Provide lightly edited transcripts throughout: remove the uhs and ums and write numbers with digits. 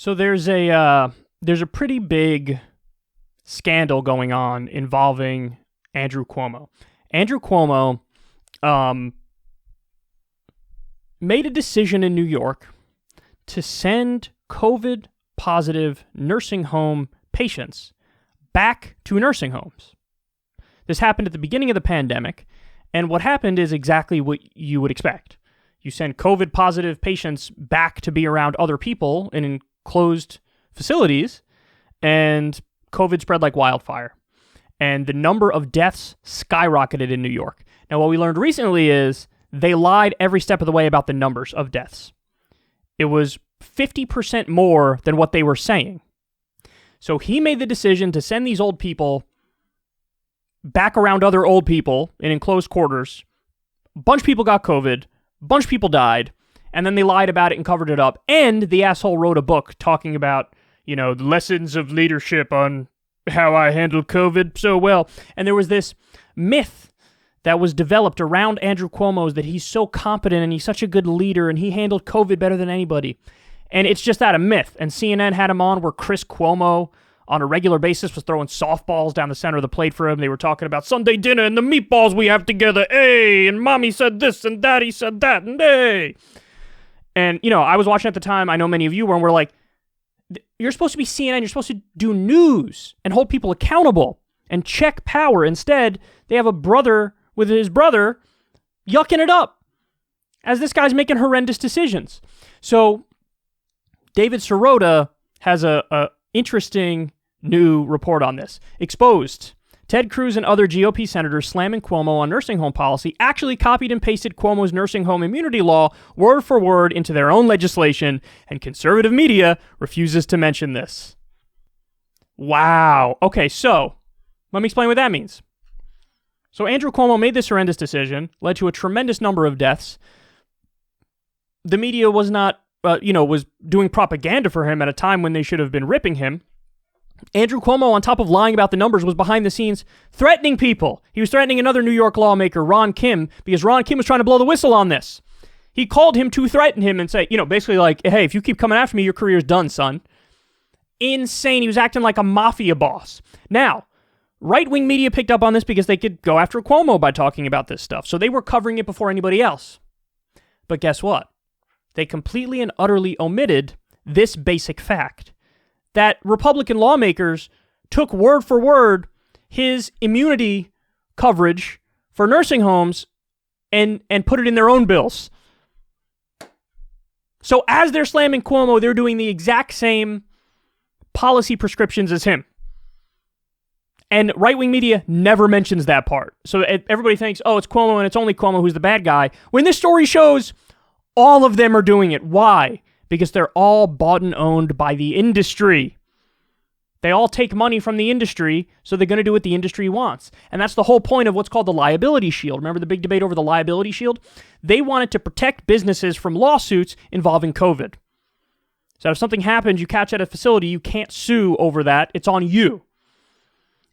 So there's a pretty big scandal going on involving Andrew Cuomo. Andrew Cuomo made a decision in New York to send COVID-positive nursing home patients back to nursing homes. This happened at the beginning of the pandemic, and what happened is exactly what you would expect. You send COVID-positive patients back to be around other people in enclosed facilities, and COVID spread like wildfire. And the number of deaths skyrocketed in New York. Now, what we learned recently is they lied every step of the way about the numbers of deaths. It was 50% more than what they were saying. So he made the decision to send these old people back around other old people in enclosed quarters. A bunch of people got COVID. A bunch of people died. And then they lied about it and covered it up. And the asshole wrote a book talking about, the lessons of leadership on how I handled COVID so well. And there was this myth that was developed around Andrew Cuomo that he's so competent and he's such a good leader and he handled COVID better than anybody. And it's just that, a myth. And CNN had him on where Chris Cuomo on a regular basis was throwing softballs down the center of the plate for him. They were talking about Sunday dinner and the meatballs we have together. Hey, and mommy said this and daddy said that and hey. And, I was watching at the time. I know many of you were, and we're like, you're supposed to be CNN. You're supposed to do news and hold people accountable and check power. Instead, they have a brother with his brother yucking it up as this guy's making horrendous decisions. So David Sirota has a interesting new report on this. Exposed. Ted Cruz and other GOP senators slamming Cuomo on nursing home policy actually copied and pasted Cuomo's nursing home immunity law word for word into their own legislation, and conservative media refuses to mention this. Wow. Okay, so let me explain what that means. So Andrew Cuomo made this horrendous decision, led to a tremendous number of deaths. The media was not, was doing propaganda for him at a time when they should have been ripping him. Andrew Cuomo, on top of lying about the numbers, was behind the scenes threatening people. He was threatening another New York lawmaker, Ron Kim, because Ron Kim was trying to blow the whistle on this. He called him to threaten him and say, basically like, hey, if you keep coming after me, your career's done, son. Insane. He was acting like a mafia boss. Now, right-wing media picked up on this because they could go after Cuomo by talking about this stuff. So they were covering it before anybody else. But guess what? They completely and utterly omitted this basic fact, that Republican lawmakers took word for word his immunity coverage for nursing homes and put it in their own bills. So as they're slamming Cuomo, they're doing the exact same policy prescriptions as him. And right-wing media never mentions that part. So everybody thinks, it's Cuomo and it's only Cuomo who's the bad guy, when this story shows all of them are doing it. Why? Because they're all bought and owned by the industry. They all take money from the industry, so they're going to do what the industry wants. And that's the whole point of what's called the liability shield. Remember the big debate over the liability shield? They wanted to protect businesses from lawsuits involving COVID. So if something happens, you catch at a facility, you can't sue over that. It's on you.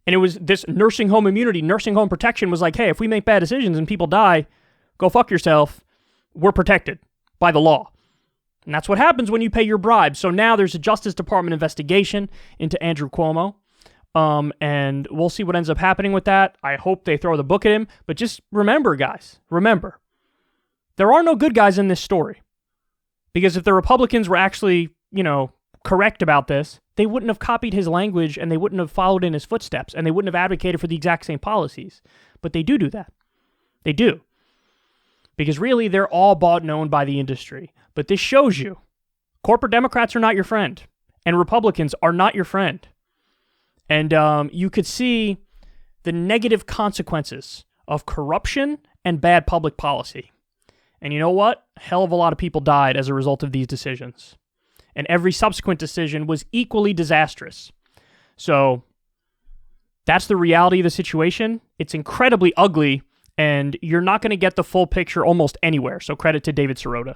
And it was this nursing home immunity, nursing home protection was like, hey, if we make bad decisions and people die, go fuck yourself. We're protected by the law. And that's what happens when you pay your bribe. So now there's a Justice Department investigation into Andrew Cuomo. And we'll see what ends up happening with that. I hope they throw the book at him. But just remember, guys, there are no good guys in this story. Because if the Republicans were actually, correct about this, they wouldn't have copied his language and they wouldn't have followed in his footsteps and they wouldn't have advocated for the exact same policies. But they do that. They do. Because really, they're all bought and owned by the industry. But this shows you, corporate Democrats are not your friend, and Republicans are not your friend. And you could see the negative consequences of corruption and bad public policy. And you know what? A hell of a lot of people died as a result of these decisions. And every subsequent decision was equally disastrous. So that's the reality of the situation. It's incredibly ugly. And you're not going to get the full picture almost anywhere. So credit to David Sirota.